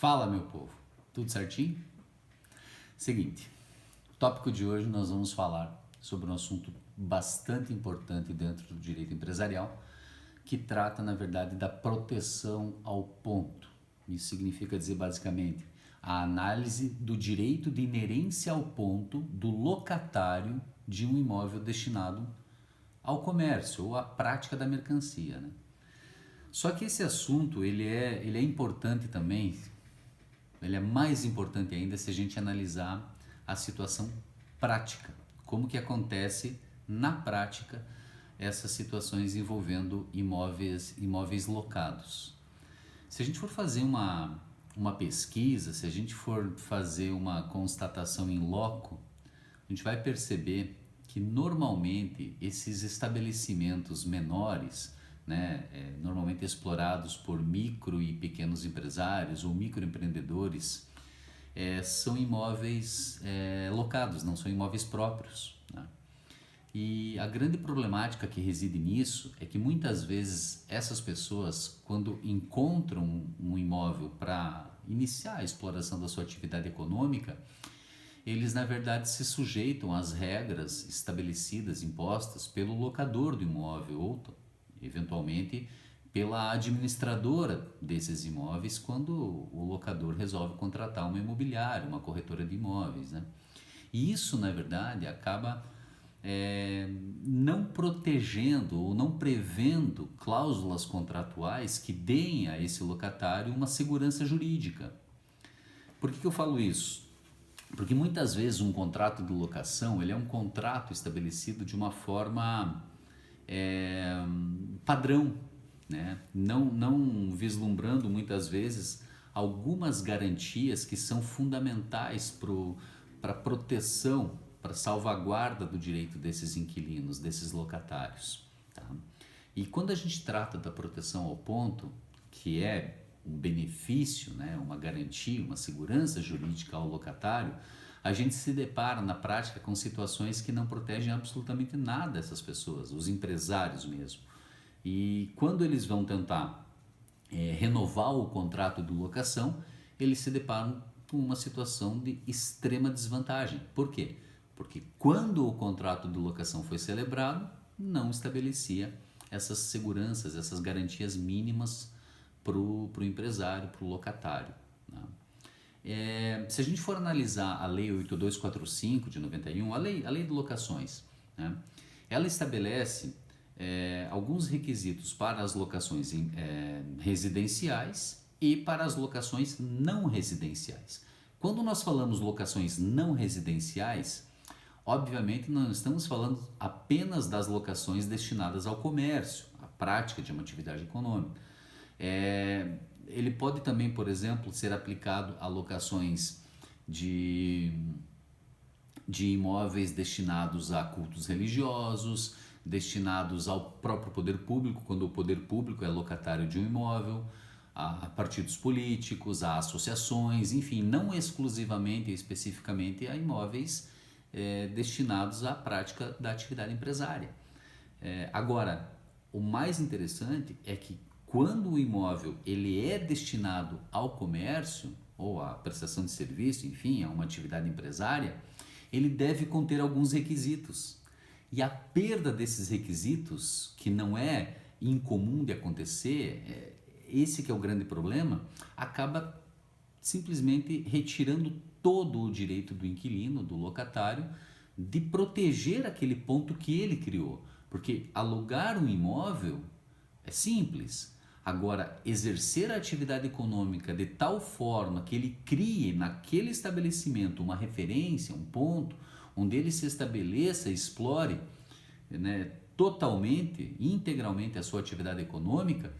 Fala, meu povo, tudo certinho? Seguinte, o tópico de hoje nós vamos falar sobre um assunto bastante importante dentro do direito empresarial, que trata, na verdade, da proteção ao ponto. Isso significa dizer, basicamente, a análise do direito de inerência ao ponto do locatário de um imóvel destinado ao comércio ou à prática da mercancia, né? Só que esse assunto ele é importante também. Ele é mais importante ainda se a gente analisar a situação prática, como que acontece na prática essas situações envolvendo imóveis locados. Se a gente for fazer uma pesquisa, se a gente for fazer uma constatação em loco, a gente vai perceber que normalmente esses estabelecimentos menores, né, normalmente explorados por micro e pequenos empresários ou microempreendedores, são imóveis locados, não são imóveis próprios, né? E a grande problemática que reside nisso é que muitas vezes essas pessoas, quando encontram um imóvel para iniciar a exploração da sua atividade econômica, eles na verdade se sujeitam às regras estabelecidas, impostas pelo locador do imóvel ou eventualmente pela administradora desses imóveis quando o locador resolve contratar uma imobiliária, uma corretora de imóveis, né? E isso na verdade acaba não protegendo ou não prevendo cláusulas contratuais que deem a esse locatário uma segurança jurídica. Por que eu falo isso? Porque muitas vezes um contrato de locação ele é um contrato estabelecido de uma forma padrão, né? Não vislumbrando muitas vezes algumas garantias que são fundamentais para a proteção, para a salvaguarda do direito desses inquilinos, desses locatários, tá? E quando a gente trata da proteção ao ponto, que é um benefício, né, uma garantia, uma segurança jurídica ao locatário, a gente se depara na prática com situações que não protegem absolutamente nada essas pessoas, os empresários mesmo. E quando eles vão tentar renovar o contrato de locação, eles se deparam com uma situação de extrema desvantagem. Por quê? Porque quando o contrato de locação foi celebrado, não estabelecia essas seguranças, essas garantias mínimas para o empresário, para o locatário, né? Se a gente for analisar a Lei 8245 de 91, a lei de locações, né, ela estabelece alguns requisitos para as locações residenciais e para as locações não residenciais. Quando nós falamos locações não residenciais, obviamente não estamos falando apenas das locações destinadas ao comércio, à prática de uma atividade econômica. Ele pode também, por exemplo, ser aplicado a locações de imóveis destinados a cultos religiosos, destinados ao próprio poder público, quando o poder público é locatário de um imóvel, a partidos políticos, a associações, enfim, não exclusivamente e especificamente a imóveis destinados à prática da atividade empresária. Agora, o mais interessante é que quando o imóvel ele é destinado ao comércio ou à prestação de serviço, enfim, a uma atividade empresária, ele deve conter alguns requisitos. E a perda desses requisitos, que não é incomum de acontecer, esse que é o grande problema, acaba simplesmente retirando todo o direito do inquilino, do locatário, de proteger aquele ponto que ele criou. Porque alugar um imóvel é simples. Agora, exercer a atividade econômica de tal forma que ele crie naquele estabelecimento uma referência, um ponto, onde ele se estabeleça e explore, né, totalmente, integralmente a sua atividade econômica,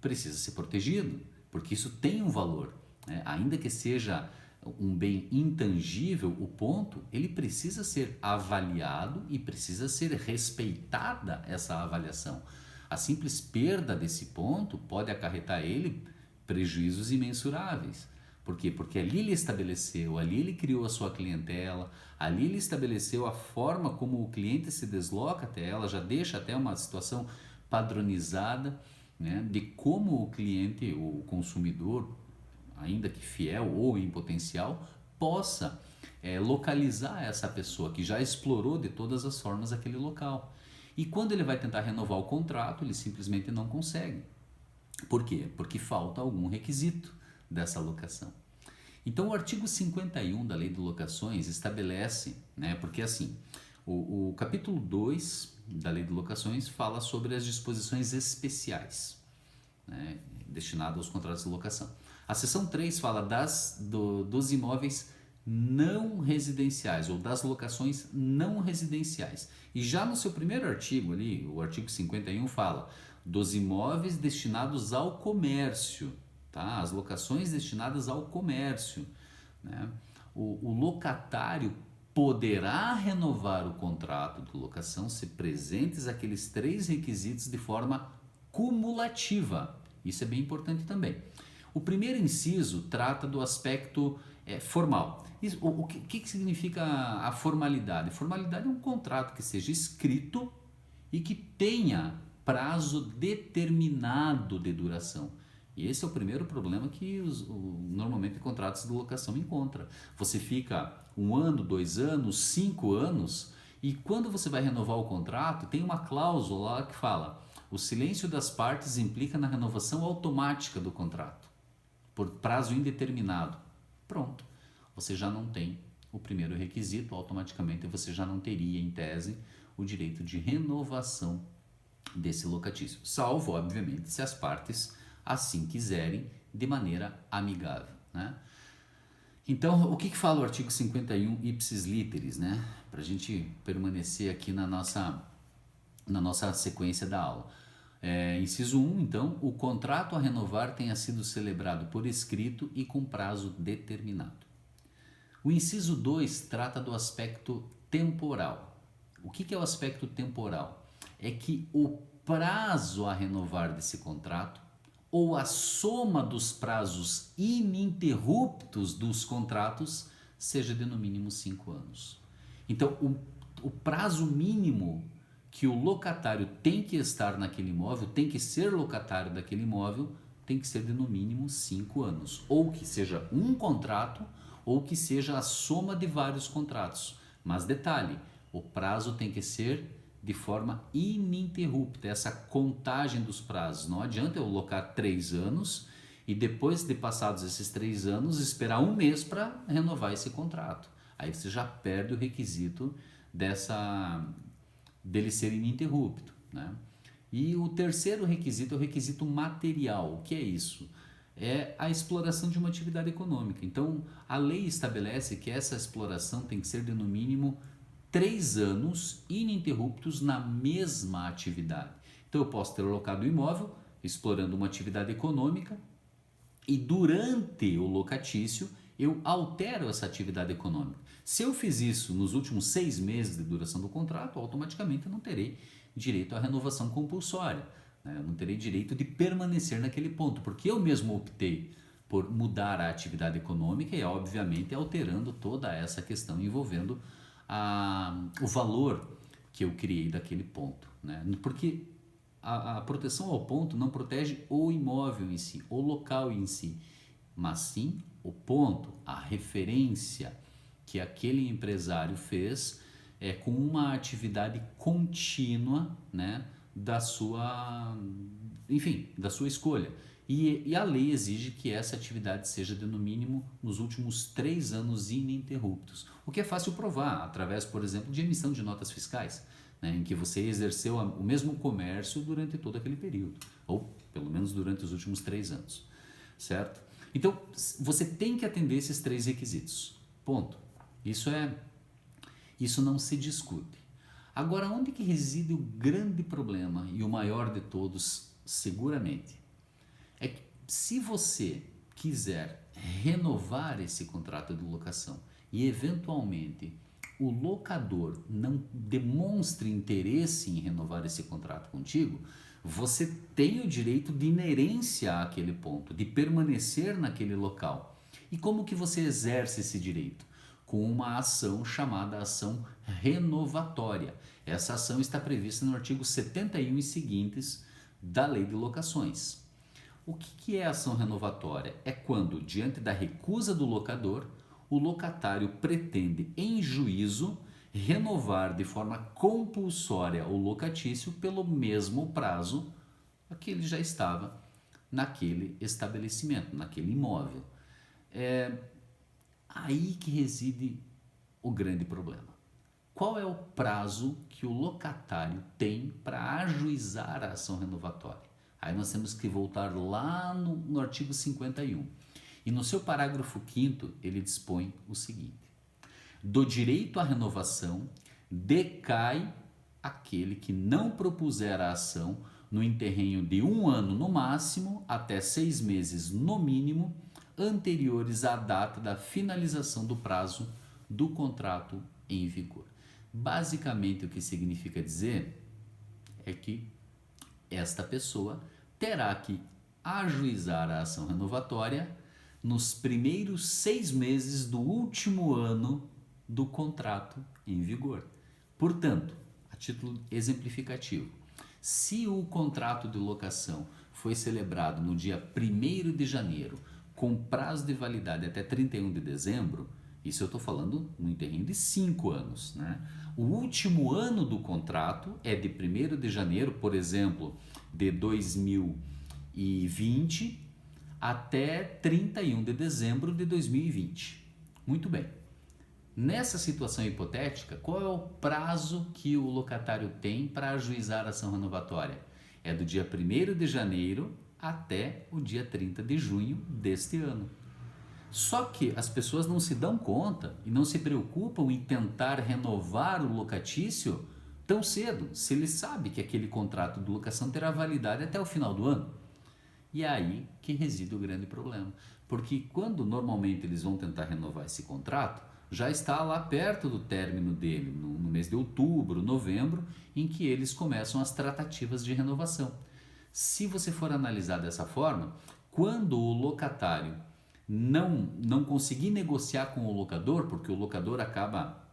precisa ser protegido, porque isso tem um valor, né? Ainda que seja um bem intangível, o ponto, ele precisa ser avaliado e precisa ser respeitada essa avaliação. A simples perda desse ponto pode acarretar a ele prejuízos imensuráveis. Por quê? Porque ali ele estabeleceu, ali ele criou a sua clientela, ali ele estabeleceu a forma como o cliente se desloca até ela, já deixa até uma situação padronizada, né, de como o cliente, o consumidor, ainda que fiel ou em potencial, possa localizar essa pessoa que já explorou de todas as formas aquele local. E quando ele vai tentar renovar o contrato, ele simplesmente não consegue. Por quê? Porque falta algum requisito dessa locação. Então o artigo 51 da Lei de Locações estabelece, né, porque assim, o capítulo 2 da Lei de Locações fala sobre as disposições especiais, né, destinadas aos contratos de locação. A seção 3 fala dos imóveis não residenciais ou das locações não residenciais. E já no seu primeiro artigo ali, o artigo 51 fala dos imóveis destinados ao comércio, tá? As locações destinadas ao comércio, né? O locatário poderá renovar o contrato de locação se presentes aqueles 3 requisitos de forma cumulativa. Isso é bem importante também. O primeiro inciso trata do aspecto formal. O que significa a formalidade? Formalidade é um contrato que seja escrito e que tenha prazo determinado de duração. E esse é o primeiro problema que normalmente contratos de locação encontram. Você fica 1 ano, 2 anos, 5 anos e quando você vai renovar o contrato, tem uma cláusula lá que fala: o silêncio das partes implica na renovação automática do contrato, por prazo indeterminado. Pronto, você já não tem o primeiro requisito, automaticamente você já não teria, em tese, o direito de renovação desse locatício, salvo, obviamente, se as partes assim quiserem, de maneira amigável, né? Então, o que fala o artigo 51 ipsis literis, né? Para a gente permanecer aqui na nossa sequência da aula. Inciso 1, então, o contrato a renovar tenha sido celebrado por escrito e com prazo determinado. O inciso 2 trata do aspecto temporal. O que é o aspecto temporal? É que o prazo a renovar desse contrato ou a soma dos prazos ininterruptos dos contratos seja de no mínimo 5 anos. Então, o prazo mínimo que o locatário tem que estar naquele imóvel, tem que ser locatário daquele imóvel, tem que ser de no mínimo 5 anos. Ou que seja um contrato, ou que seja a soma de vários contratos. Mas detalhe, o prazo tem que ser de forma ininterrupta, essa contagem dos prazos. Não adianta eu locar 3 anos e depois de passados esses 3 anos esperar 1 mês para renovar esse contrato. Aí você já perde o requisito dele ser ininterrupto, né? E o terceiro requisito é o requisito material. O que é isso? É a exploração de uma atividade econômica. Então, a lei estabelece que essa exploração tem que ser de no mínimo 3 anos ininterruptos na mesma atividade. Então, eu posso ter locado o imóvel, explorando uma atividade econômica, e durante o locatício, eu altero essa atividade econômica. Se eu fiz isso nos últimos 6 meses de duração do contrato, automaticamente eu não terei direito à renovação compulsória, né? Eu não terei direito de permanecer naquele ponto, porque eu mesmo optei por mudar a atividade econômica e, obviamente, alterando toda essa questão envolvendo o valor que eu criei daquele ponto, né? Porque a proteção ao ponto não protege o imóvel em si, o local em si, mas sim o ponto, a referência que aquele empresário fez com uma atividade contínua, né, da sua escolha. E a lei exige que essa atividade seja de no mínimo nos últimos 3 anos ininterruptos, o que é fácil provar através, por exemplo, de emissão de notas fiscais, né, em que você exerceu o mesmo comércio durante todo aquele período, ou pelo menos durante os últimos 3 anos, certo? Então, você tem que atender esses 3 requisitos, ponto. Isso não se discute. Agora, onde que reside o grande problema e o maior de todos, seguramente? É que se você quiser renovar esse contrato de locação e eventualmente o locador não demonstre interesse em renovar esse contrato contigo, você tem o direito de inerência àquele ponto, de permanecer naquele local. E como que você exerce esse direito? Com uma ação chamada ação renovatória. Essa ação está prevista no artigo 71 e seguintes da Lei de Locações. O que é ação renovatória? É quando, diante da recusa do locador, o locatário pretende, em juízo, renovar de forma compulsória o locatício pelo mesmo prazo que ele já estava naquele estabelecimento, naquele imóvel. É aí que reside o grande problema. Qual é o prazo que o locatário tem para ajuizar a ação renovatória? Aí nós temos que voltar lá no artigo 51. E no seu parágrafo 5º, ele dispõe o seguinte: do direito à renovação decai aquele que não propuser a ação no interregno de 1 ano no máximo até 6 meses no mínimo anteriores à data da finalização do prazo do contrato em vigor. Basicamente, o que significa dizer é que esta pessoa terá que ajuizar a ação renovatória nos primeiros 6 meses do último ano do contrato em vigor. Portanto, a título exemplificativo, se o contrato de locação foi celebrado no dia 1º de janeiro, com prazo de validade até 31 de dezembro, isso eu estou falando no interregno de 5 anos, né? O último ano do contrato é de 1º de janeiro, por exemplo, de 2020 até 31 de dezembro de 2020. Muito bem. Nessa situação hipotética, qual é o prazo que o locatário tem para ajuizar a ação renovatória? É do dia 1º de janeiro até o dia 30 de junho deste ano. Só que as pessoas não se dão conta e não se preocupam em tentar renovar o locatício tão cedo, se ele sabe que aquele contrato de locação terá validade até o final do ano. E é aí que reside o grande problema. Porque quando normalmente eles vão tentar renovar esse contrato, já está lá perto do término dele, no mês de outubro, novembro, em que eles começam as tratativas de renovação. Se você for analisar dessa forma, quando o locatário não conseguir negociar com o locador, porque o locador acaba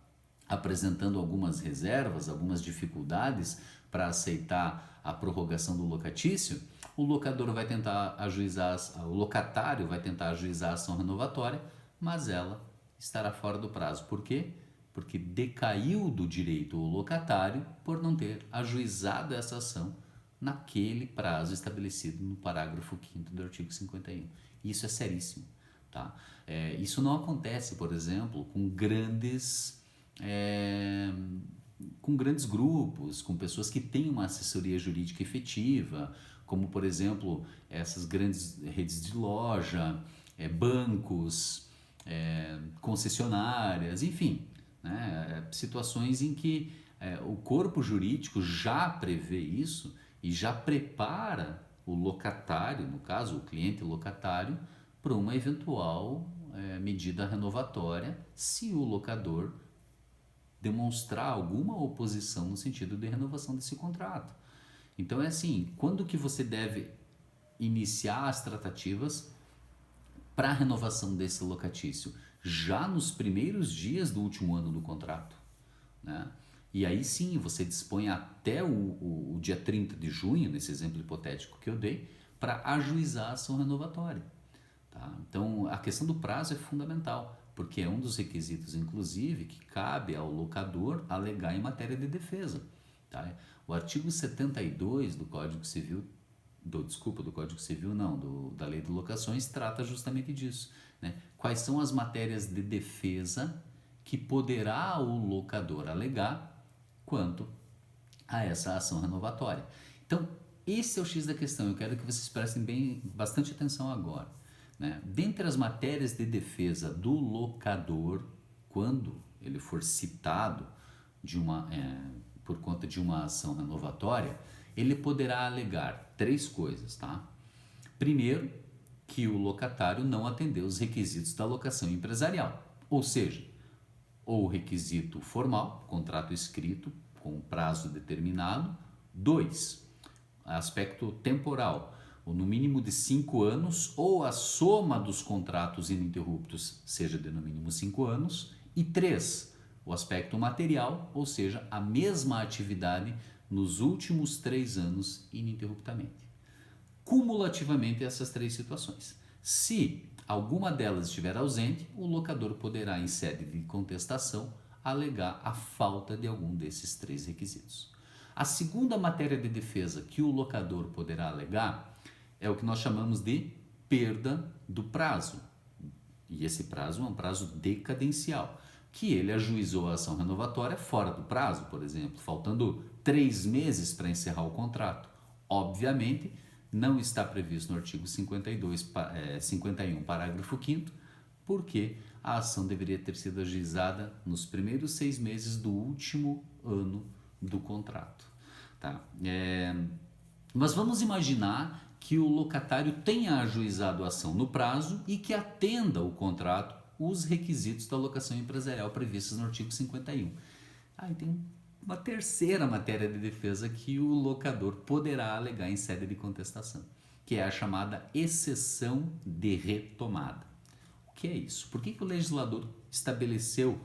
apresentando algumas reservas, algumas dificuldades para aceitar a prorrogação do locatício, o locador vai tentar ajuizar, o locatário vai tentar ajuizar a ação renovatória, mas ela estará fora do prazo. Por quê? Porque decaiu do direito o locatário por não ter ajuizado essa ação naquele prazo estabelecido no parágrafo 5º do artigo 51. Isso é seríssimo. Tá? Isso não acontece, por exemplo, com grandes grupos, com pessoas que têm uma assessoria jurídica efetiva, como, por exemplo, essas grandes redes de loja, bancos, concessionárias, enfim, né? Situações em que o corpo jurídico já prevê isso e já prepara o locatário, no caso, o cliente locatário, para uma eventual medida renovatória, se o locador demonstrar alguma oposição no sentido de renovação desse contrato. Então é assim, quando que você deve iniciar as tratativas para a renovação desse locatício? Já nos primeiros dias do último ano do contrato, né? E aí sim, você dispõe até o dia 30 de junho, nesse exemplo hipotético que eu dei, para ajuizar a ação renovatória. Tá? Então, a questão do prazo é fundamental, porque é um dos requisitos, inclusive, que cabe ao locador alegar em matéria de defesa. Tá? O artigo 72 do Código Civil, do Código Civil não, da Lei de Locações, trata justamente disso. Né? Quais são as matérias de defesa que poderá o locador alegar quanto a essa ação renovatória. Então, esse é o X da questão. Eu quero que vocês prestem bastante atenção agora. Né? Dentre as matérias de defesa do locador, quando ele for citado por conta de uma ação renovatória, ele poderá alegar 3 coisas. Tá? Primeiro, que o locatário não atendeu os requisitos da locação empresarial, ou seja, ou o requisito formal, contrato escrito com prazo determinado. 2, aspecto temporal, ou no mínimo de 5 anos, ou a soma dos contratos ininterruptos seja de no mínimo 5 anos. E 3, o aspecto material, ou seja, a mesma atividade nos últimos 3 anos ininterruptamente. cumulativamente essas três situações. Se alguma delas estiver ausente, o locador poderá, em sede de contestação, alegar a falta de algum desses três requisitos. A segunda matéria de defesa que o locador poderá alegar é o que nós chamamos de perda do prazo. E esse prazo é um prazo decadencial, que ele ajuizou a ação renovatória fora do prazo, por exemplo, faltando 3 meses para encerrar o contrato. Obviamente, não está previsto no artigo 51, parágrafo 5º, porque a ação deveria ter sido ajuizada nos primeiros 6 meses do último ano do contrato. Tá? Mas vamos imaginar que o locatário tenha ajuizado a ação no prazo e que atenda o contrato os requisitos da locação empresarial previstos no artigo 51. Aí tem uma terceira matéria de defesa que o locador poderá alegar em sede de contestação, que é a chamada exceção de retomada. O que é isso? Por que o legislador estabeleceu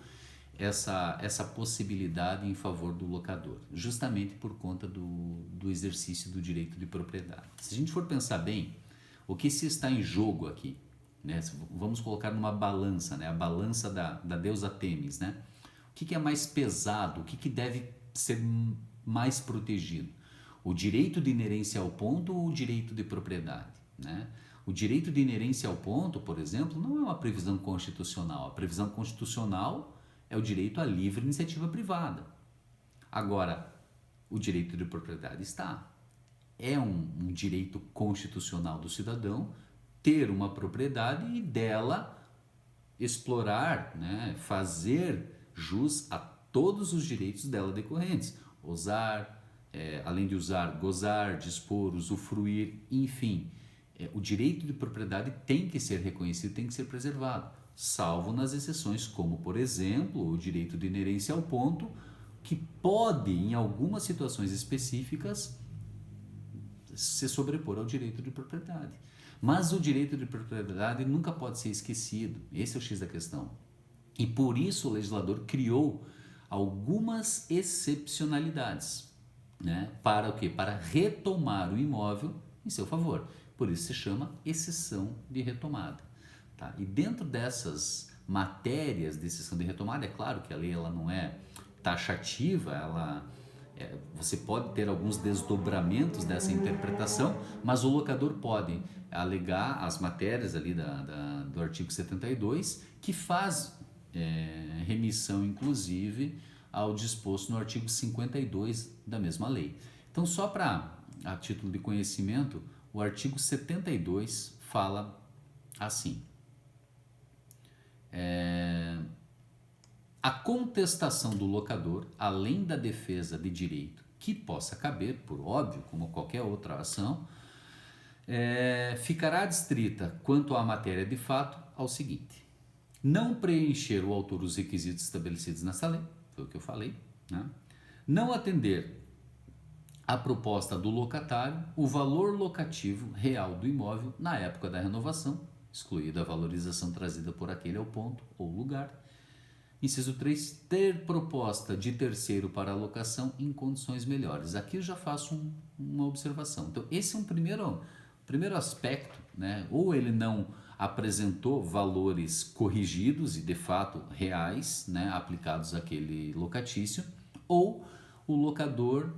essa possibilidade em favor do locador? Justamente por conta do exercício do direito de propriedade. Se a gente for pensar bem, o que se está em jogo aqui, né? Vamos colocar numa balança, né? A balança da deusa Têmis, né? O que é mais pesado? O que deve ser mais protegido? O direito de inerência ao ponto ou o direito de propriedade, né? O direito de inerência ao ponto, por exemplo, não é uma previsão constitucional. A previsão constitucional é o direito à livre iniciativa privada. Agora, o direito de propriedade está. É um direito constitucional do cidadão ter uma propriedade e dela explorar, né, fazer jus a todos os direitos dela decorrentes. Usar, além de usar, gozar, dispor, usufruir, enfim. O direito de propriedade tem que ser reconhecido, tem que ser preservado, salvo nas exceções, como, por exemplo, o direito de inerência ao ponto, que pode, em algumas situações específicas, se sobrepor ao direito de propriedade. Mas o direito de propriedade nunca pode ser esquecido. Esse é o X da questão. E por isso o legislador criou algumas excepcionalidades, né? Para o quê? Para retomar o imóvel em seu favor. Por isso se chama exceção de retomada. Tá? E dentro dessas matérias de exceção de retomada, é claro que a lei ela não é taxativa, você pode ter alguns desdobramentos dessa interpretação, mas o locador pode alegar as matérias ali do artigo 72, que faz remissão, inclusive, ao disposto no artigo 52 da mesma lei. Então, só para a título de conhecimento, o artigo 72 fala assim: a contestação do locador, além da defesa de direito que possa caber, por óbvio, como qualquer outra ação, ficará adstrita quanto à matéria de fato ao seguinte: não preencher o autor os requisitos estabelecidos nessa lei, foi o que eu falei, né? Não atender a proposta do locatário, o valor locativo real do imóvel na época da renovação, excluída a valorização trazida por aquele ao ponto ou lugar. Inciso 3, ter proposta de terceiro para alocação em condições melhores. Aqui eu já faço uma observação. Então, esse é um primeiro aspecto, né? Ou ele não apresentou valores corrigidos e de fato reais, né, aplicados àquele locatício, ou o locador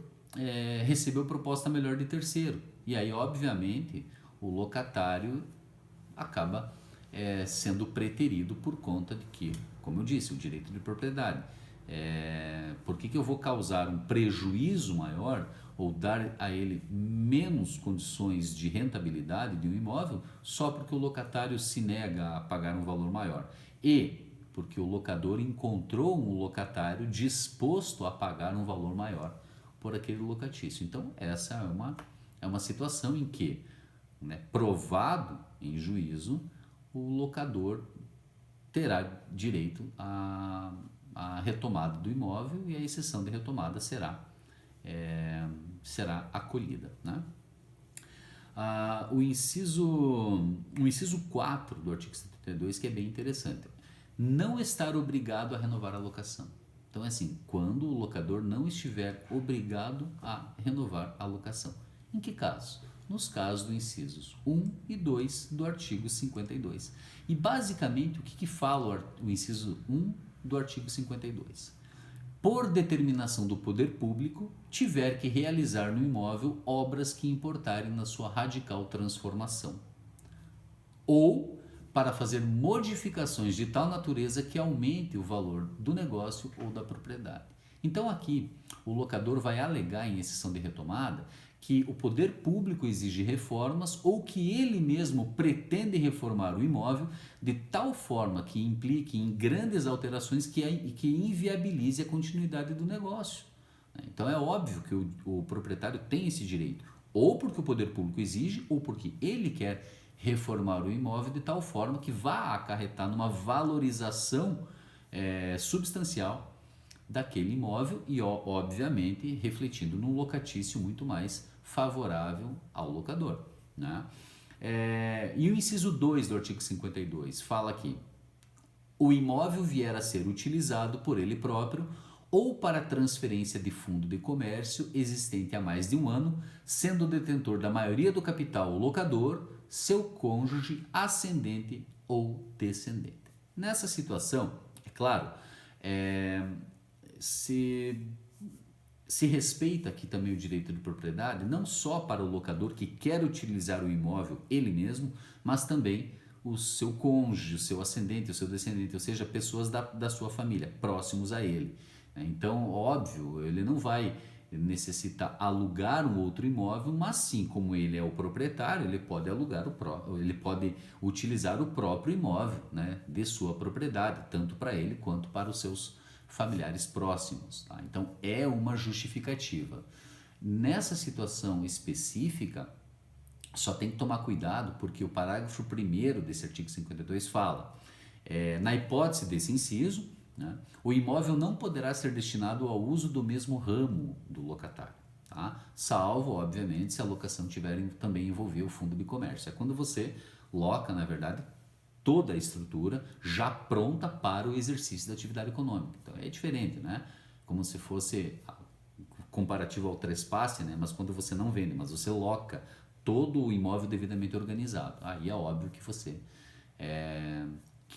recebeu proposta melhor de terceiro. E aí, obviamente, o locatário acaba sendo preterido por conta de que, como eu disse, o direito de propriedade. Por que eu vou causar um prejuízo maior ou dar a ele menos condições de rentabilidade de um imóvel só porque o locatário se nega a pagar um valor maior? E porque o locador encontrou um locatário disposto a pagar um valor maior por aquele locatício. Então, essa é uma situação em que, né, provado em juízo, o locador terá direito à retomada do imóvel e a exceção de retomada será acolhida, né? O inciso 4 do artigo 72, que é bem interessante: não estar obrigado a renovar a locação. Então, é assim, quando o locador não estiver obrigado a renovar a locação. Em que caso? nos casos do incisos 1 e 2 do artigo 52. E basicamente o que fala o inciso 1 do artigo 52? Por determinação do poder público, tiver que realizar no imóvel obras que importarem na sua radical transformação, ou para fazer modificações de tal natureza que aumente o valor do negócio ou da propriedade. Então aqui o locador vai alegar em exceção de retomada que o poder público exige reformas ou que ele mesmo pretende reformar o imóvel de tal forma que implique em grandes alterações que inviabilize a continuidade do negócio. Então é óbvio que o proprietário tem esse direito, ou porque o poder público exige, ou porque ele quer reformar o imóvel de tal forma que vá acarretar numa valorização substancial daquele imóvel e, obviamente, refletindo num locatício muito mais favorável ao locador, né? E o inciso 2 do artigo 52 fala que o imóvel vier a ser utilizado por ele próprio ou para transferência de fundo de comércio existente há mais de um ano, sendo o detentor da maioria do capital o locador, seu cônjuge, ascendente ou descendente. Nessa situação, é claro, se respeita aqui também o direito de propriedade, não só para o locador que quer utilizar o imóvel ele mesmo, mas também o seu cônjuge, o seu ascendente, o seu descendente, ou seja, pessoas da sua família, próximos a ele. Então, óbvio, ele não vai necessitar alugar um outro imóvel, mas sim, como ele é o proprietário, ele pode ele pode utilizar o próprio imóvel, né, de sua propriedade, tanto para ele quanto para os seus familiares próximos. Tá? Então, é uma justificativa. Nessa situação específica, só tem que tomar cuidado, porque o parágrafo 1º desse artigo 52 fala, na hipótese desse inciso, né, o imóvel não poderá ser destinado ao uso do mesmo ramo do locatário, tá? Salvo, obviamente, se a locação também envolver o fundo de comércio. É quando você loca, na verdade, toda a estrutura já pronta para o exercício da atividade econômica. Então é diferente, né? Como se fosse comparativo ao trespasse, né? Mas quando você não vende, mas você loca todo o imóvel devidamente organizado. Aí é óbvio que você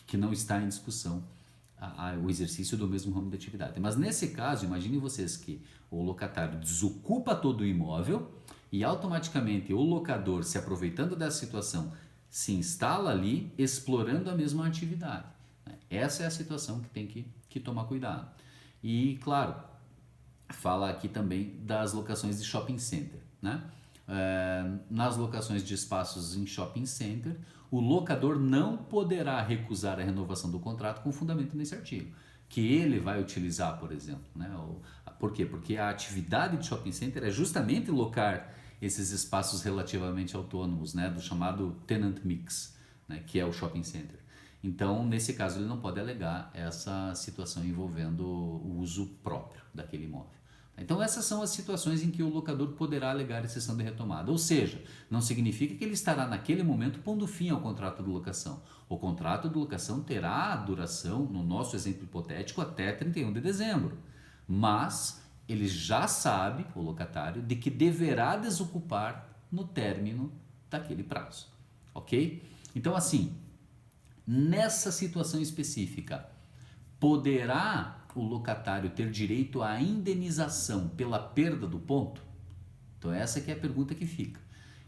que não está em discussão o exercício do mesmo ramo de atividade. Mas nesse caso, imaginem vocês que o locatário desocupa todo o imóvel e automaticamente o locador, se aproveitando dessa situação, se instala ali explorando a mesma atividade. Essa é a situação que tem que tomar cuidado. E, claro, fala aqui também das locações de shopping center, né? Nas locações de espaços em shopping center, o locador não poderá recusar a renovação do contrato com fundamento nesse artigo, que ele vai utilizar, por exemplo, né? Por quê? Porque a atividade de shopping center é justamente locar esses espaços relativamente autônomos, né? Do chamado tenant mix, né? Que é o shopping center. Então, nesse caso, ele não pode alegar essa situação envolvendo o uso próprio daquele imóvel. Então, essas são as situações em que o locador poderá alegar exceção de retomada. Ou seja, não significa que ele estará naquele momento pondo fim ao contrato de locação. O contrato de locação terá duração, no nosso exemplo hipotético, até 31 de dezembro. Mas ele já sabe, o locatário, de que deverá desocupar no término daquele prazo. Ok? Então, assim, nessa situação específica, poderá o locatário ter direito à indenização pela perda do ponto? Então essa que é a pergunta que fica.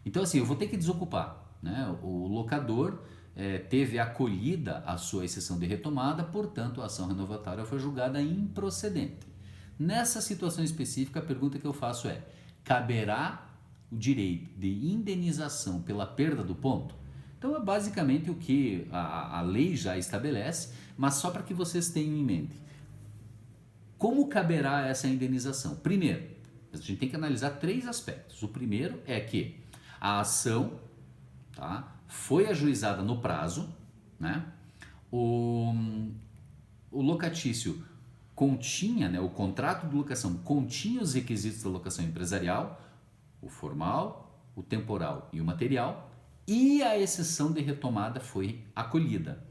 Então assim, eu vou ter que desocupar, né? O locador teve acolhida a sua exceção de retomada, portanto a ação renovatória foi julgada improcedente. Nessa situação específica, a pergunta que eu faço é: caberá o direito de indenização pela perda do ponto? Então é basicamente o que a lei já estabelece, mas só para que vocês tenham em mente. Como caberá essa indenização? Primeiro, a gente tem que analisar 3 aspectos. O primeiro é que a ação, tá, foi ajuizada no prazo, né? O locatício continha, né, o contrato de locação continha os requisitos da locação empresarial, o formal, o temporal e o material, e a exceção de retomada foi acolhida.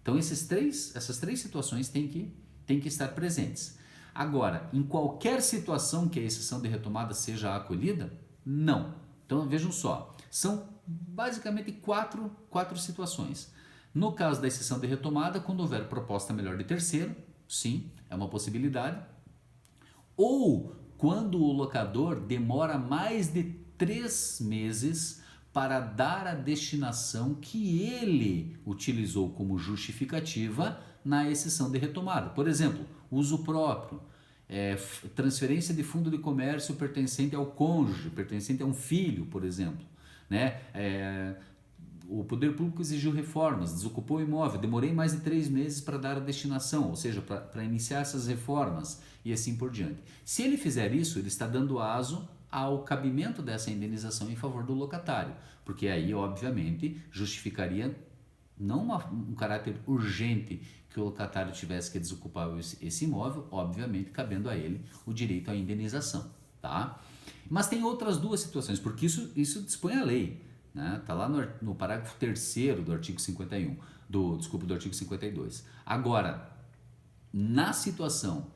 Então essas três situações têm que estar presentes. Agora, em qualquer situação que a exceção de retomada seja acolhida, não. Então vejam só, São basicamente quatro situações. No caso da exceção de retomada, quando houver proposta melhor de terceiro, sim, é uma possibilidade. Ou quando o locador demora mais de 3 meses para dar a destinação que ele utilizou como justificativa na exceção de retomada. Por exemplo, uso próprio, transferência de fundo de comércio pertencente ao cônjuge, pertencente a um filho, por exemplo, né? O poder público exigiu reformas, desocupou o imóvel, demorei mais de 3 meses para dar a destinação, ou seja, para iniciar essas reformas e assim por diante. Se ele fizer isso, ele está dando aso ao cabimento dessa indenização em favor do locatário, porque aí, obviamente, justificaria não um caráter urgente que o locatário tivesse que desocupar esse imóvel, obviamente, cabendo a ele o direito à indenização, tá? Mas tem outras duas situações, porque isso dispõe a lei. Está lá no parágrafo 3º do artigo 51, do artigo 52. Agora, na situação,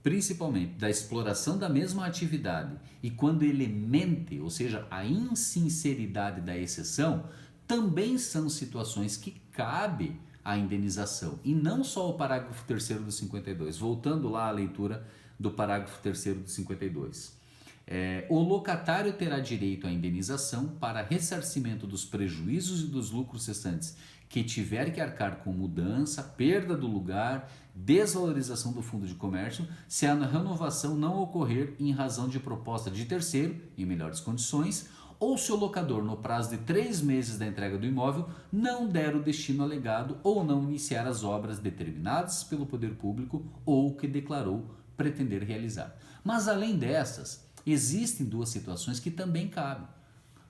principalmente da exploração da mesma atividade e quando ele mente, ou seja, a insinceridade da exceção, também são situações que cabe a indenização. E não só o parágrafo 3º do 52. Voltando lá à leitura do parágrafo 3º do 52. O locatário terá direito à indenização para ressarcimento dos prejuízos e dos lucros cessantes que tiver que arcar com mudança, perda do lugar, desvalorização do fundo de comércio, se a renovação não ocorrer em razão de proposta de terceiro, em melhores condições, ou se o locador, no prazo de 3 meses da entrega do imóvel, não der o destino alegado ou não iniciar as obras determinadas pelo poder público ou que declarou pretender realizar. Mas além dessas, existem duas situações que também cabem.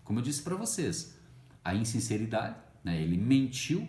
Como eu disse para vocês, a insinceridade, né? Ele mentiu,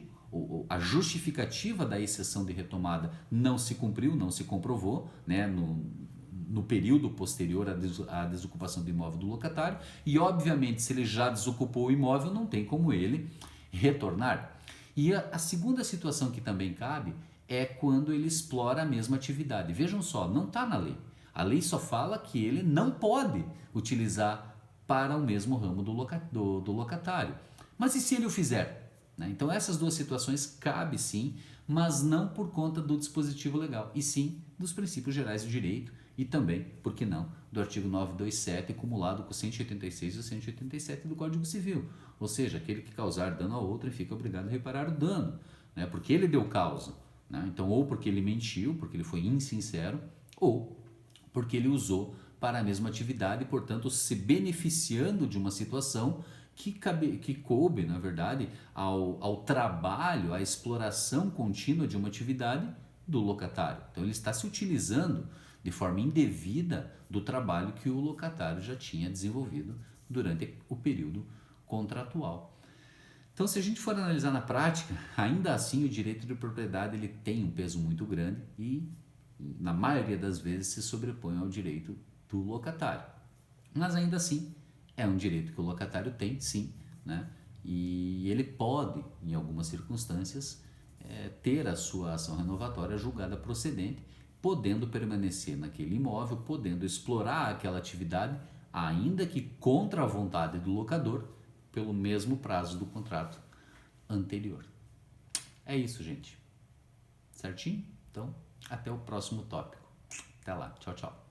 a justificativa da exceção de retomada não se cumpriu, não se comprovou, né? No período posterior à desocupação do imóvel do locatário, e obviamente se ele já desocupou o imóvel, não tem como ele retornar. E a segunda situação que também cabe é quando ele explora a mesma atividade. Vejam só, não está na lei. A lei só fala que ele não pode utilizar para o mesmo ramo do locatário. Mas e se ele o fizer? Então essas duas situações cabe sim, mas não por conta do dispositivo legal, e sim dos princípios gerais do direito e também, por que não, do artigo 927 acumulado com o 186 e o 187 do Código Civil. Ou seja, aquele que causar dano a outro fica obrigado a reparar o dano, porque ele deu causa. Então, ou porque ele mentiu, porque ele foi insincero, ou porque ele usou para a mesma atividade, portanto, se beneficiando de uma situação que coube, na verdade, ao trabalho, à exploração contínua de uma atividade do locatário. Então, ele está se utilizando de forma indevida do trabalho que o locatário já tinha desenvolvido durante o período contratual. Então, se a gente for analisar na prática, ainda assim o direito de propriedade ele tem um peso muito grande e, na maioria das vezes, se sobrepõe ao direito do locatário. Mas ainda assim, é um direito que o locatário tem, sim, e ele pode, em algumas circunstâncias, ter a sua ação renovatória julgada procedente, podendo permanecer naquele imóvel, podendo explorar aquela atividade, ainda que contra a vontade do locador, pelo mesmo prazo do contrato anterior. É isso, gente. Certinho? Então, até o próximo tópico. Até lá. Tchau, tchau.